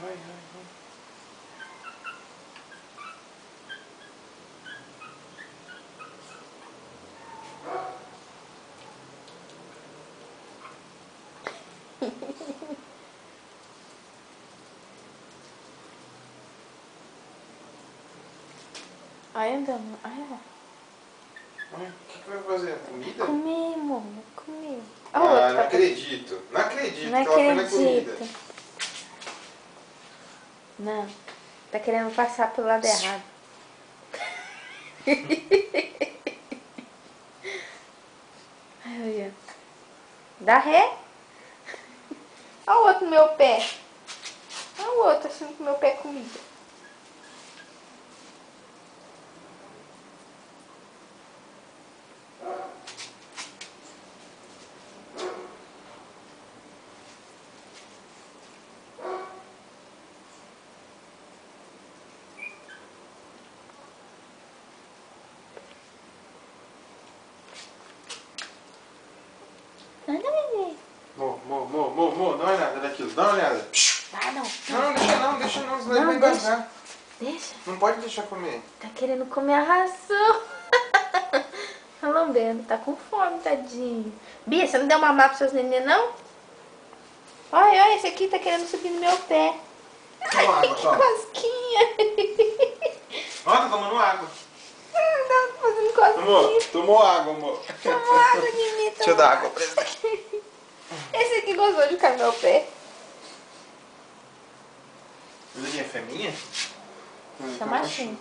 vai. Ai, andando. Ai, O que vai fazer? Comida? comi, amor. Comi. A Ah, outra não tá acredito. Não acredito Não que ela foi na comida. acredito. Não. Tá querendo passar pro lado errado. Ai, dá ré. Olha o outro no meu pé. Olha o outro assim com meu pé comida. Anda, neném. Dá uma olhada daquilo, dá uma olhada. Ah, não. Não, deixa não, senão ele vai engasgar. Deixa. Não pode deixar comer. Tá querendo comer a ração. Tá lambendo, tá com fome, tadinho. Bia, você não deu mamar pros seus neném, não? Olha, esse aqui tá querendo subir no meu pé. Toma água, Que toma. cosquinha. Ó, tá tomando água. Tá fazendo cosquinha. Amor, tomou água, amor. Tomou água, Nini. Deixa eu dar água pra ele aqui. Esse aqui gostou de ficar no meu pé. Ele é fêmea? Esse é o machinho.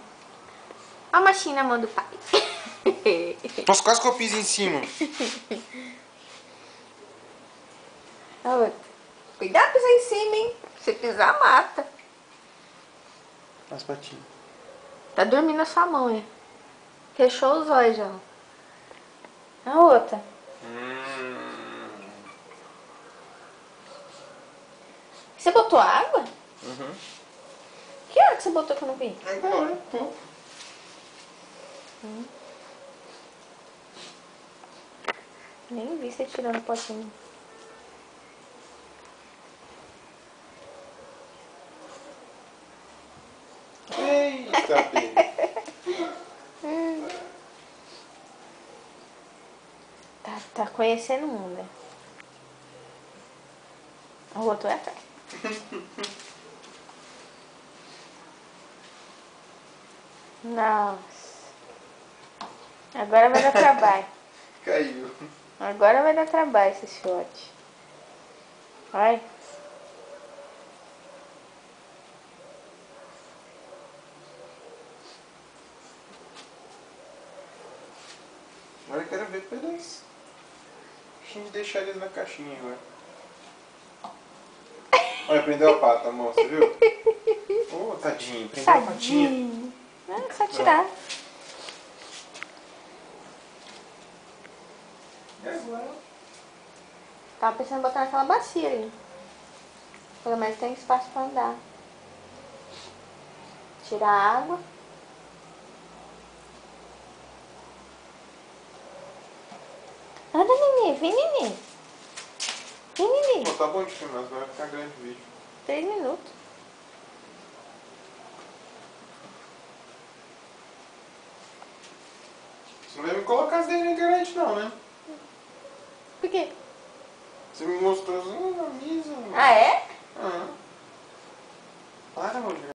Olha o machinho na mão do pai. Nossa, quase que eu piso em cima. A outra. Cuidado pra pisar em cima, hein? Se pisar, mata. As patinhas. Tá dormindo na sua mão, hein? Fechou os olhos já. A outra. Você botou água? Uhum. Que hora que você botou que eu não vi? Agora, pô. Nem vi você tirando o potinho. Eita, Pedro. Tá conhecendo o mundo, né? O outro é atrás. Nossa. Agora vai dar trabalho. Caiu. Agora vai dar trabalho esse shot. Vai. Agora eu quero ver pedaço. Deixa eu deixar eles na caixinha agora. Olha, prendeu a pata, amor, você viu? Ô, tadinho, prendeu a patinha. Tadinho. É só tirar. E agora? Tava pensando em botar naquela bacia ali. Pelo menos tem espaço pra andar. Tirar a água. Anda, Nenê. Vem, Nenê. Vem, Nenê. Pô, tá bom de filmar, senão vai ficar grande o vídeo. 3 minutos. Você não vai me colocar as dele na internet não, né? Por quê? Você me mostrou assim na mesa. Ah, é? Ah. Para, Rodrigo.